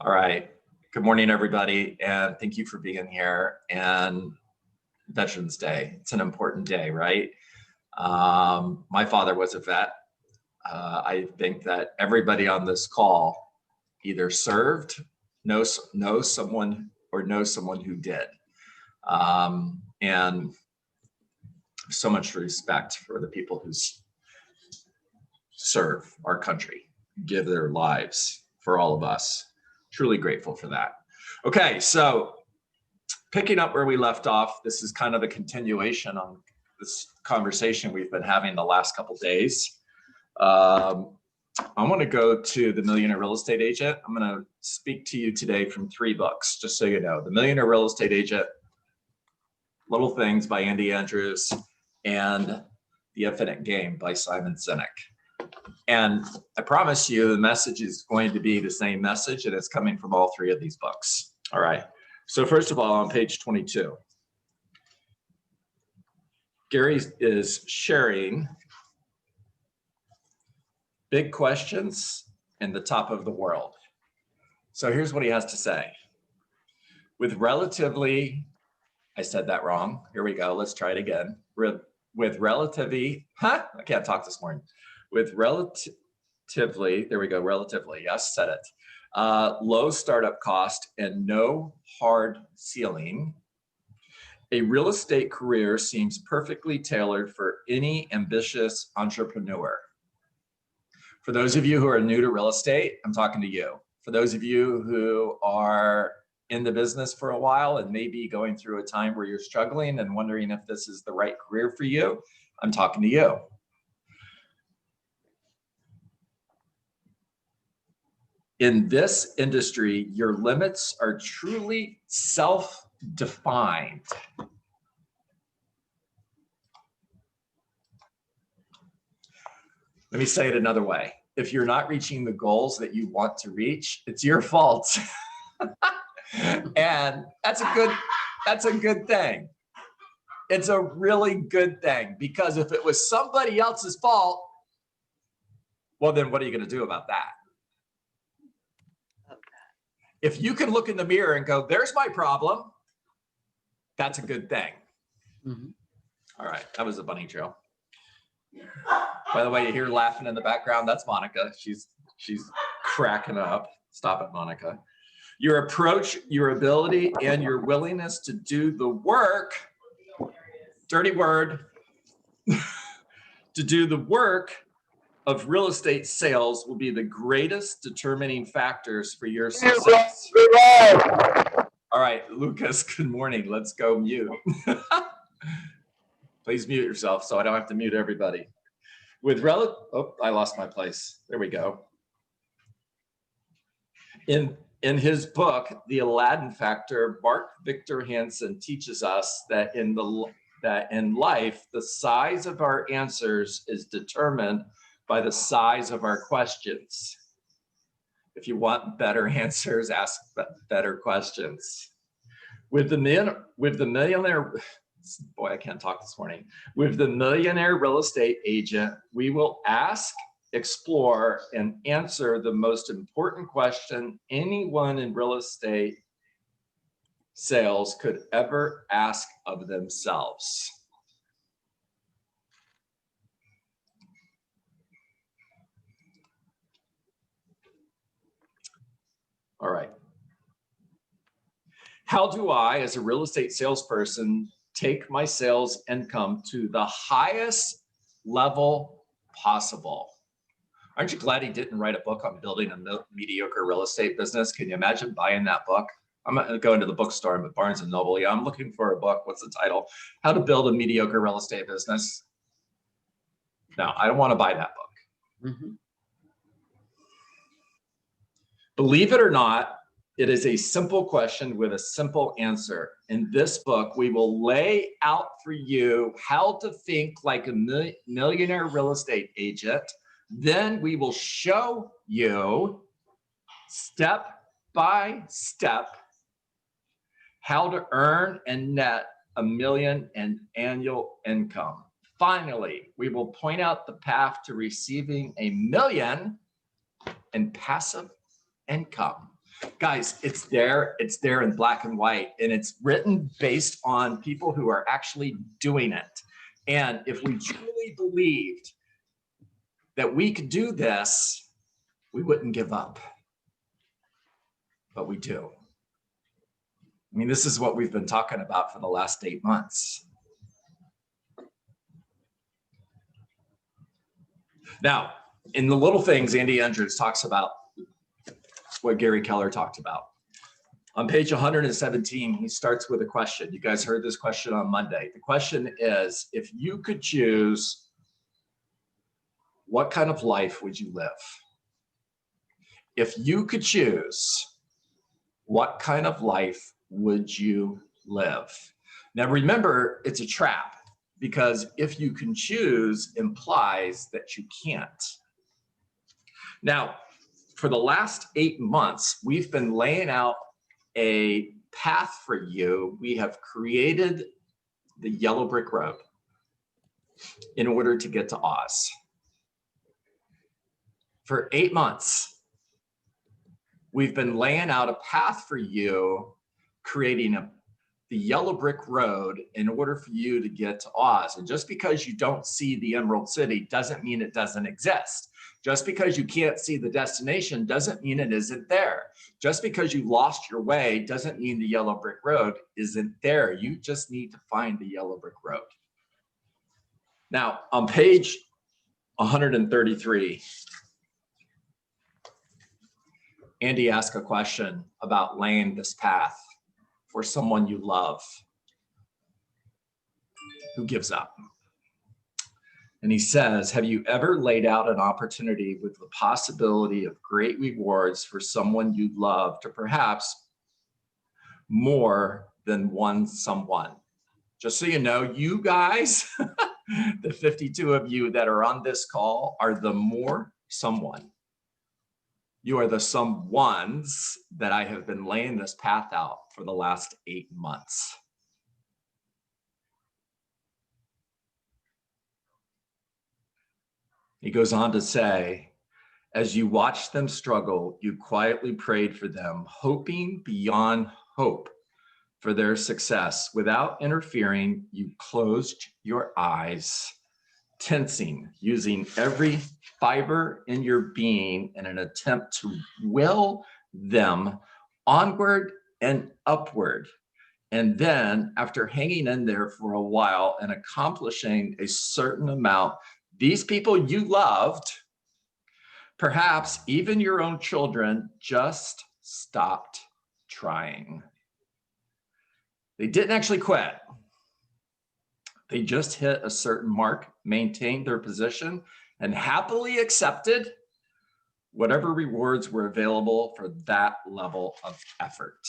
All right. Good morning, everybody, and thank you for being here. And Veterans Day, it's an important day, right? My father was a vet. I think that everybody on this call either served, knows someone, or knows someone who did. And so much respect for the people who serve our country, give their lives for all of us. Truly grateful for that. Okay, so picking up where we left off, this is kind of a continuation on this conversation we've been having the last couple days. I want to go to The Millionaire Real Estate Agent. I'm going to speak to you today from 3 books, just so you know. The Millionaire Real Estate Agent, Little Things by Andy Andrews, and The Infinite Game by Simon Sinek. And I promise you the message is going to be the same message, and it's coming from all 3 of these books. All right. So first of all, on page 22, Gary is sharing big questions in the top of the world. So here's what he has to say. With relatively, I said that wrong. Here we go. Let's try it again. With relatively, I can't talk this morning. With relatively, there we go, relatively, yes, said it. Low startup cost and no hard ceiling, a real estate career seems perfectly tailored for any ambitious entrepreneur. For those of you who are new to real estate, I'm talking to you. For those of you who are in the business for a while and maybe going through a time where you're struggling and wondering if this is the right career for you, I'm talking to you. In this industry, your limits are truly self-defined. Let me say it another way. If you're not reaching the goals that you want to reach, it's your fault. And that's a good thing. It's a really good thing, because if it was somebody else's fault, well, then what are you going to do about that? If you can look in the mirror and go, there's my problem, that's a good thing. Mm-hmm. All right, that was a bunny trail. By the way, you hear laughing in the background, that's Monica. She's cracking up. Stop it, Monica. Your approach, your ability, and your willingness to do the work, dirty word, to do the work of real estate sales will be the greatest determining factors for your success. All right, Lucas, good morning. Let's go mute. Please mute yourself so I don't have to mute everybody. Oh, I lost my place. There we go. In his book, The Aladdin Factor, Mark Victor Hansen teaches us that in life, the size of our answers is determined by the size of our questions. If you want better answers, ask better questions. With the millionaire, boy, I can't talk this morning. With the Millionaire Real Estate Agent, we will ask, explore, and answer the most important question anyone in real estate sales could ever ask of themselves. All right. How do I, as a real estate salesperson, take my sales income to the highest level possible? Aren't you glad he didn't write a book on building a mediocre real estate business? Can you imagine buying that book? I'm going to go into the bookstore. I'm at Barnes & Noble. Yeah, I'm looking for a book. What's the title? How to Build a Mediocre Real Estate Business. No, I don't want to buy that book. Mm-hmm. Believe it or not, it is a simple question with a simple answer. In this book, we will lay out for you how to think like a millionaire real estate agent. Then we will show you step by step how to earn and net $1 million in annual income. Finally, we will point out the path to receiving $1 million in passive income. Guys, it's there in black and white, and it's written based on people who are actually doing it. And if we truly believed that we could do this, we wouldn't give up. But we do. I mean, this is what we've been talking about for the last 8 months. Now, in the little things, Andy Andrews talks about what Gary Keller talked about. On page 117, he starts with a question. You guys heard this question on Monday. The question is, if you could choose, what kind of life would you live? If you could choose, what kind of life would you live? Now, remember, it's a trap, because if you can choose implies that you can't. Now, for the last 8 months, we've been laying out a path for you. We have created the yellow brick road in order to get to Oz. For 8 months, we've been laying out a path for you, creating the yellow brick road in order for you to get to Oz. And just because you don't see the Emerald City doesn't mean it doesn't exist. Just because you can't see the destination doesn't mean it isn't there. Just because you lost your way doesn't mean the yellow brick road isn't there. You just need to find the yellow brick road. Now, on page 133, Andy asked a question about laying this path for someone you love who gives up. And he says, have you ever laid out an opportunity with the possibility of great rewards for someone you love to perhaps more than one someone? Just so you know, you guys, the 52 of you that are on this call are the more someone. You are the someones that I have been laying this path out for the last 8 months. He goes on to say, as you watched them struggle, you quietly prayed for them, hoping beyond hope for their success. Without interfering, you closed your eyes, tensing, using every fiber in your being in an attempt to will them onward and upward. And then, after hanging in there for a while and accomplishing a certain amount, these people you loved, perhaps even your own children, just stopped trying. They didn't actually quit. They just hit a certain mark, maintained their position, and happily accepted whatever rewards were available for that level of effort.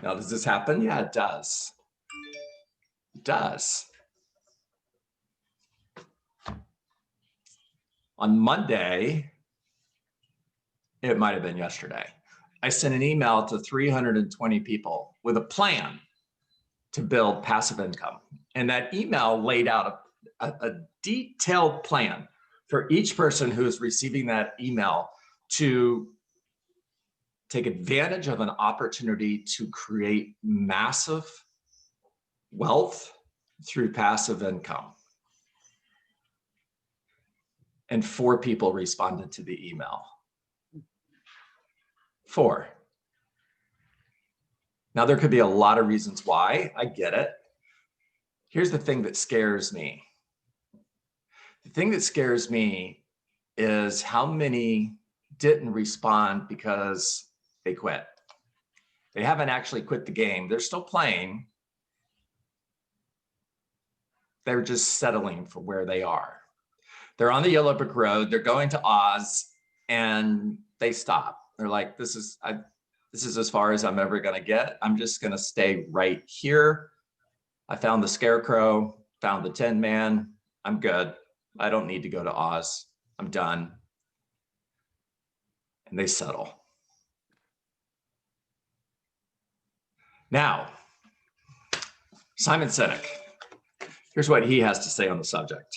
Now, does this happen? Yeah, it does. It does. On Monday, it might have been yesterday, I sent an email to 320 people with a plan to build passive income. And that email laid out a detailed plan for each person who is receiving that email to take advantage of an opportunity to create massive wealth through passive income. And 4 people responded to the email. 4. Now, there could be a lot of reasons why. I get it. Here's the thing that scares me. The thing that scares me is how many didn't respond because they quit. They haven't actually quit the game. They're still playing. They're just settling for where they are. They're on the yellow brick road. They're going to Oz, and they stop. They're like, this is as far as I'm ever going to get. I'm just going to stay right here. I found the Scarecrow, found the Tin Man. I'm good. I don't need to go to Oz. I'm done. And they settle. Now, Simon Sinek, here's what he has to say on the subject.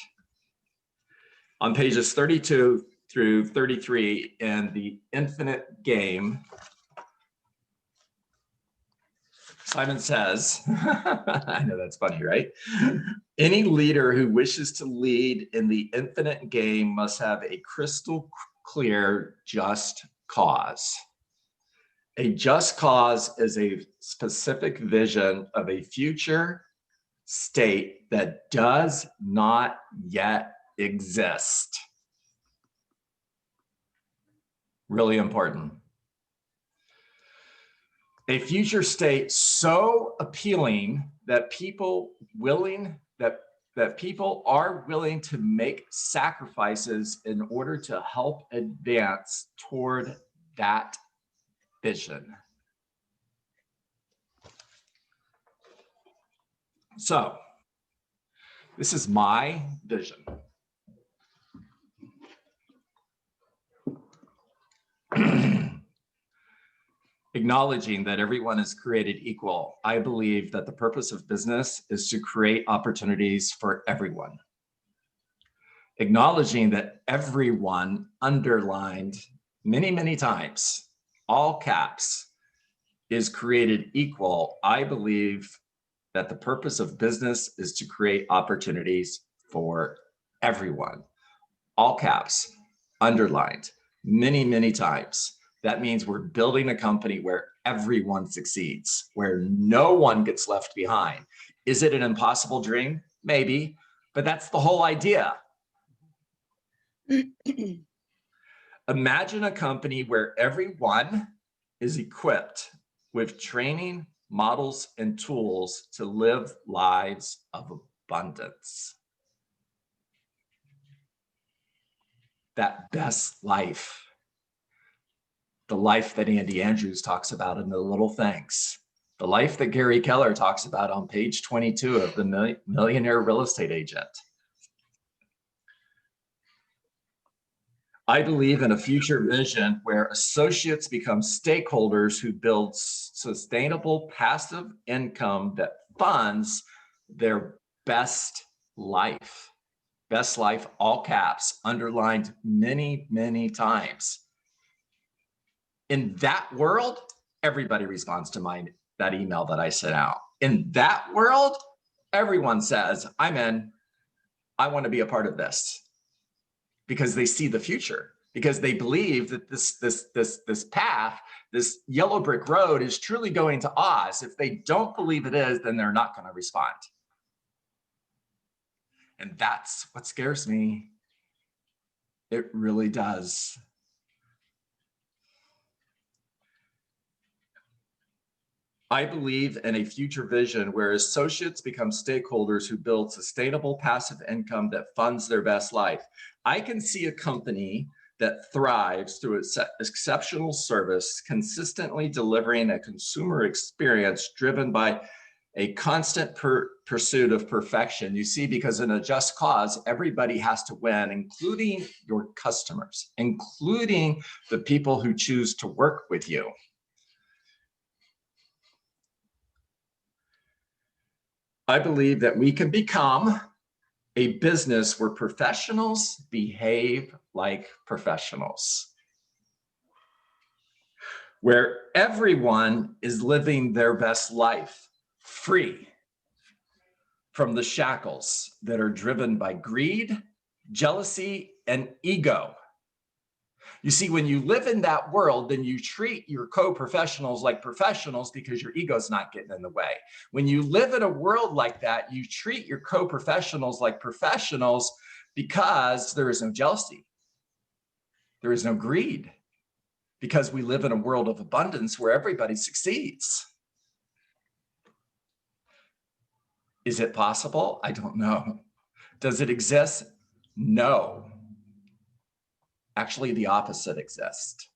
On pages 32 through 33 in the infinite game, Simon says, I know that's funny, right? Any leader who wishes to lead in the infinite game must have a crystal clear just cause. A just cause is a specific vision of a future state that does not yet exist. Really important. A future state so appealing that people are willing to make sacrifices in order to help advance toward that vision. So, this is my vision. Acknowledging that everyone is created equal, I believe that the purpose of business is to create opportunities for everyone. Acknowledging that everyone, underlined many, many times, all caps, is created equal, I believe that the purpose of business is to create opportunities for everyone. All caps, underlined many, many times. That means we're building a company where everyone succeeds, where no one gets left behind. Is it an impossible dream? Maybe, but that's the whole idea. Imagine a company where everyone is equipped with training, models, and tools to live lives of abundance. That best life. The life that Andy Andrews talks about in The Little Things. The life that Gary Keller talks about on page 22 of The Millionaire Real Estate Agent. I believe in a future vision where associates become stakeholders who build sustainable passive income that funds their best life. Best life, all caps, underlined many, many times. In that world, everybody responds to that email that I sent out. In that world, everyone says, I'm in, I want to be a part of this. Because they see the future, because they believe that this path, this yellow brick road is truly going to Oz. If they don't believe it is, then they're not going to respond. And that's what scares me. It really does. I believe in a future vision where associates become stakeholders who build sustainable passive income that funds their best life. I can see a company that thrives through its exceptional service, consistently delivering a consumer experience driven by a constant pursuit of perfection. You see, because in a just cause, everybody has to win, including your customers, including the people who choose to work with you. I believe that we can become a business where professionals behave like professionals, where everyone is living their best life, free from the shackles that are driven by greed, jealousy, and ego. You see, when you live in that world, then you treat your co-professionals like professionals because your ego's not getting in the way. When you live in a world like that, you treat your co-professionals like professionals because there is no jealousy. There is no greed, because we live in a world of abundance where everybody succeeds. Is it possible? I don't know. Does it exist? No. Actually, the opposite exists.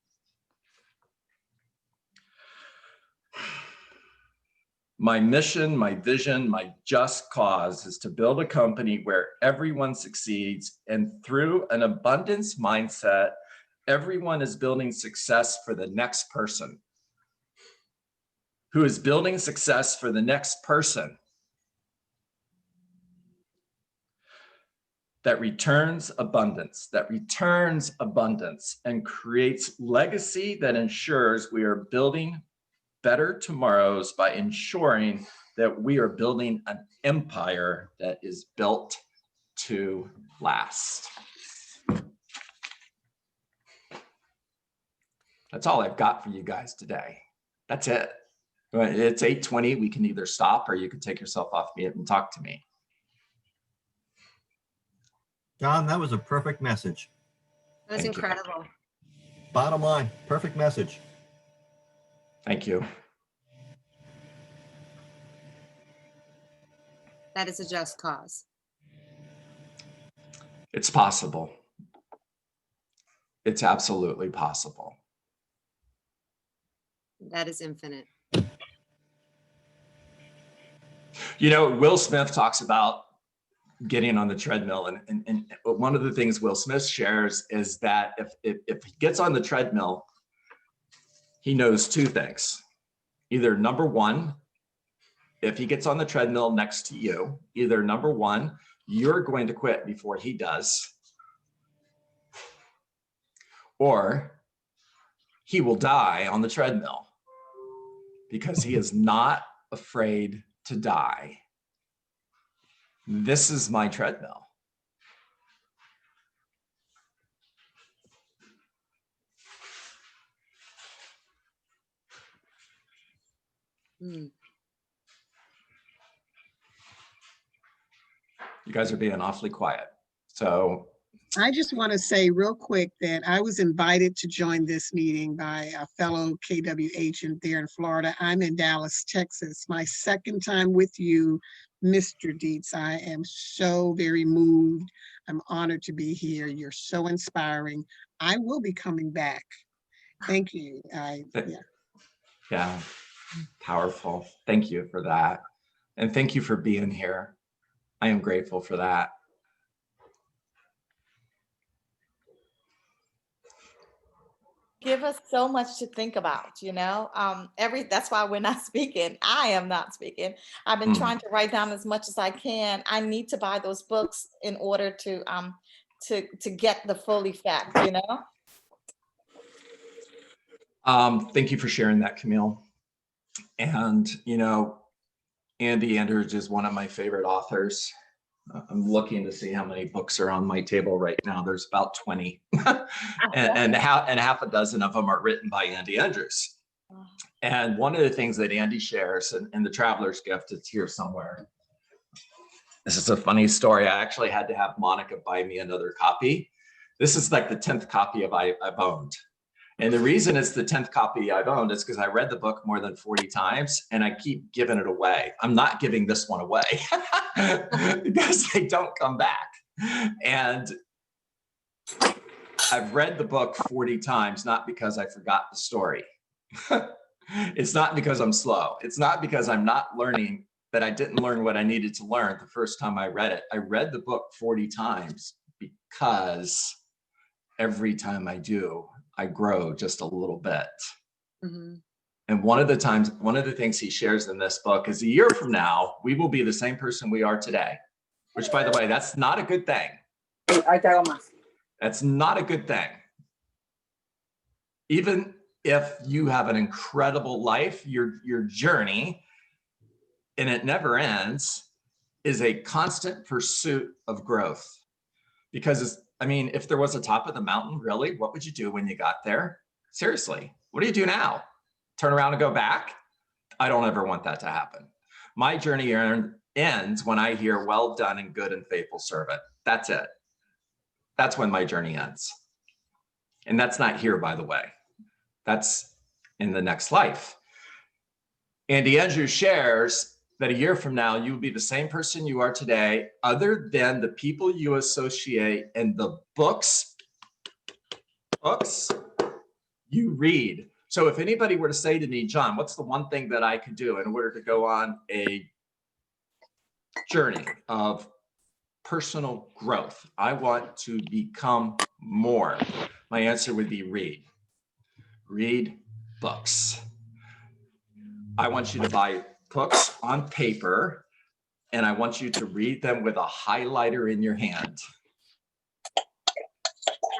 My mission, my vision, my just cause is to build a company where everyone succeeds, and through an abundance mindset, everyone is building success for the next person, who is building success for the next person. that returns abundance, and creates legacy that ensures we are building better tomorrows by ensuring that we are building an empire that is built to last. That's all I've got for you guys today. That's it. It's 8:20. We can either stop or you can take yourself off mute and talk to me. John, that was a perfect message. That's Thank you. incredible. Bottom line, perfect message. Thank you. That is a just cause. It's possible. It's absolutely possible. That is infinite. You know, Will Smith talks about getting on the treadmill, and one of the things Will Smith shares is that if he gets on the treadmill, he knows two things. Either number one, if he gets on the treadmill next to you, either number one, you're going to quit before he does, or he will die on the treadmill because he is not afraid to die. This is my treadmill. Mm. You guys are being awfully quiet. So I just want to say real quick that I was invited to join this meeting by a fellow KW agent there in Florida. I'm in Dallas, Texas. My second time with you, Mr. Dietz. I am so very moved. I'm honored to be here. You're so inspiring. I will be coming back. Thank you. yeah, powerful. Thank you for that. And thank you for being here. I am grateful for that. Give us so much to think about, you know. That's why we're not speaking. I am not speaking. I've been trying to write down as much as I can. I need to buy those books in order to get the full effect, you know. Thank you for sharing that, Camille. And you know, Andy Andrews is one of my favorite authors. I'm looking to see how many books are on my table right now. There's about 20, and half a dozen of them are written by Andy Andrews. And one of the things that Andy shares in The Traveler's Gift, it's here somewhere. This is a funny story. I actually had to have Monica buy me another copy. This is like the 10th copy I've owned. And the reason it's the 10th copy I've owned is because I read the book more than 40 times and I keep giving it away. I'm not giving this one away because they don't come back. And I've read the book 40 times, not because I forgot the story. It's not because I'm slow. It's not because I'm not learning, that I didn't learn what I needed to learn the first time I read it. I read the book 40 times because every time I do, I grow just a little bit. Mm-hmm. And one of the things he shares in this book is a year from now, we will be the same person we are today, which by the way, that's not a good thing. That's not a good thing. Even if you have an incredible life, your journey, and it never ends, is a constant pursuit of growth. Because if there was a top of the mountain, really, what would you do when you got there? Seriously, what do you do now? Turn around and go back? I don't ever want that to happen. My journey ends when I hear, well done and good and faithful servant. That's it. That's when my journey ends. And that's not here, by the way. That's in the next life. Andy Andrews shares that a year from now, you will be the same person you are today, other than the people you associate and the books you read. So if anybody were to say to me, John, what's the one thing that I could do in order to go on a journey of personal growth? I want to become more. My answer would be read. Read books. I want you to buy books on paper, and I want you to read them with a highlighter in your hand.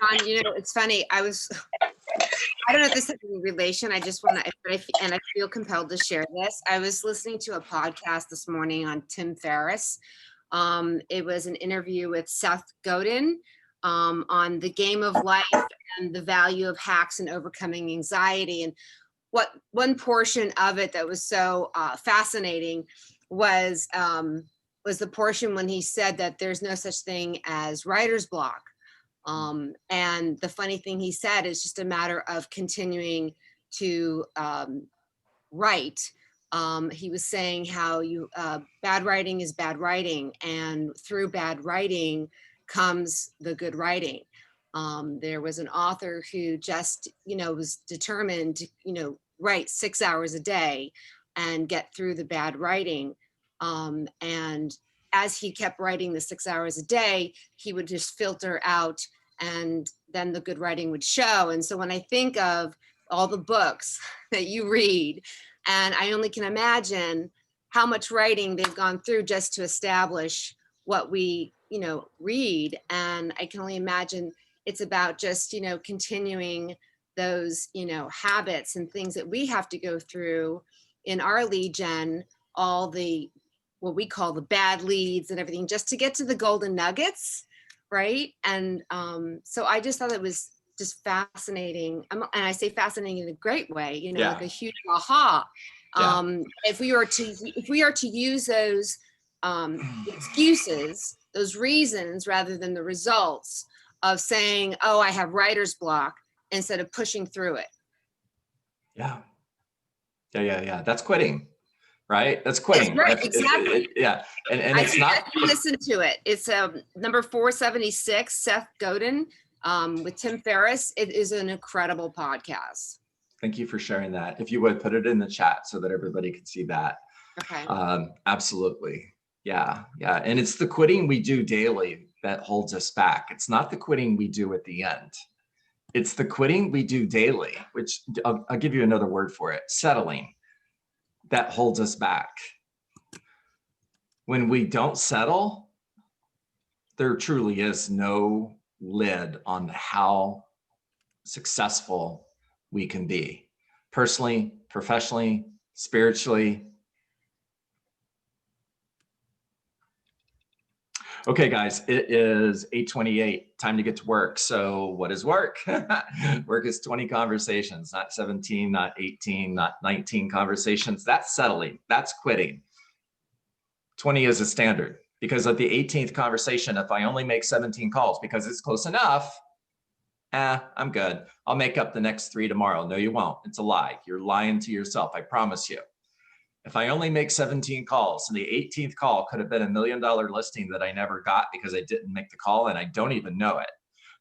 John, you know, it's funny. I don't know if this has any relation. I just want to, and I feel compelled to share this. I was listening to a podcast this morning on Tim Ferriss. It was an interview with Seth Godin on the game of life and the value of hacks and overcoming anxiety. And what one portion of it that was so fascinating was the portion when he said that there's no such thing as writer's block. And the funny thing he said is just a matter of continuing to write. He was saying how bad writing is bad writing, and through bad writing comes the good writing. There was an author who just, was determined to, write 6 hours a day and get through the bad writing. And as he kept writing the 6 hours a day, he would just filter out, and then the good writing would show. And so when I think of all the books that you read, and I only can imagine how much writing they've gone through just to establish what we, read. And I can only imagine it's about just, continuing those, habits and things that we have to go through in our lead gen, all the, what we call the bad leads and everything, just to get to the golden nuggets, right? And so I just thought it was just fascinating. And I say fascinating in a great way, like a huge aha. If we are to use those excuses, those reasons, rather than the results of saying, oh, I have writer's block, instead of pushing through it. Yeah. That's quitting, right? That's quitting. That's right, exactly. And it's not. Listen to it. It's number 476, Seth Godin with Tim Ferriss. It is an incredible podcast. Thank you for sharing that. If you would put it in the chat so that everybody could see that. Okay. Absolutely. Yeah. And it's the quitting we do daily that holds us back. It's not the quitting we do at the end. It's the quitting we do daily, which I'll give you another word for it, settling, that holds us back. When we don't settle, there truly is no lid on how successful we can be, personally, professionally, spiritually. Okay, guys, it is 8:28, time to get to work. So what is work? Work is 20 conversations, not 17, not 18, not 19 conversations. That's settling, that's quitting. 20 is a standard, because at the 18th conversation, if I only make 17 calls because it's close enough, I'm good. I'll make up the next 3 tomorrow. No, you won't. It's a lie. You're lying to yourself, I promise you. If I only make 17 calls, and the 18th call could have been $1 million listing that I never got because I didn't make the call and I don't even know it.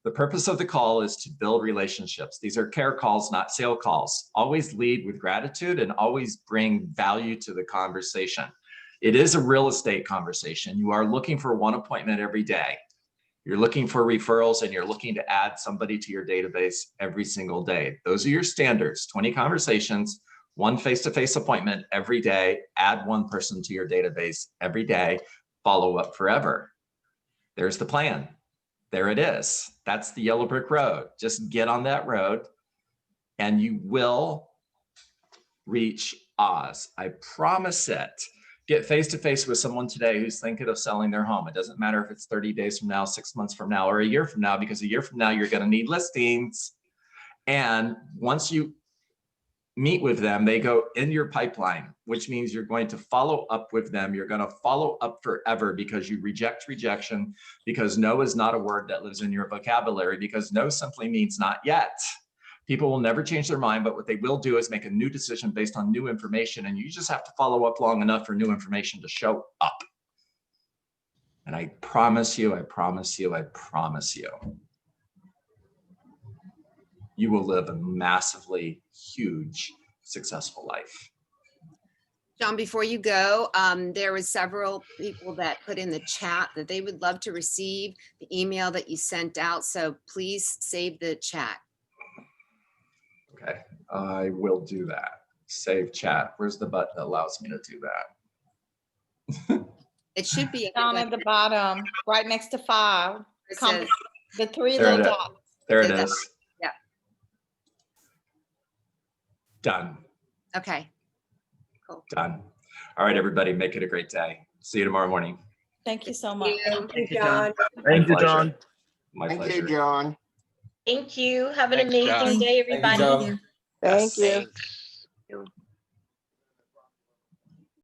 The purpose of the call is to build relationships. These are care calls, not sale calls. Always lead with gratitude and always bring value to the conversation. It is a real estate conversation. You are looking for one appointment every day. You're looking for referrals, and you're looking to add somebody to your database every single day. Those are your standards, 20 conversations, 1 face-to-face appointment every day, add 1 person to your database every day, follow up forever. There's the plan. There it is. That's the yellow brick road. Just get on that road and you will reach Oz. I promise it. Get face-to-face with someone today who's thinking of selling their home. It doesn't matter if it's 30 days from now, 6 months from now, or a year from now, because a year from now, you're going to need listings. And once you meet with them, they go in your pipeline, which means you're going to follow up with them. You're going to follow up forever, because you reject rejection, because no is not a word that lives in your vocabulary, because no simply means not yet. People will never change their mind, but what they will do is make a new decision based on new information. And you just have to follow up long enough for new information to show up. And I promise you, you will live a massively huge, successful life. John, before you go, there was several people that put in the chat that they would love to receive the email that you sent out. So please save the chat. Okay, I will do that. Save chat. Where's the button that allows me to do that? It should be Down at the bottom, right next to 5. It says, The 3 There little it is. dots. There it Do that. is. Yeah. Done. Okay. Done. All right, everybody, make it a great day. See you tomorrow morning. Thank you so much. You. Thank you, John. Thank you, pleasure. John. My Thank pleasure. you, John. Thank you. Have an Thanks, John. amazing day, Thank you, everybody. John. Yes. Thank you.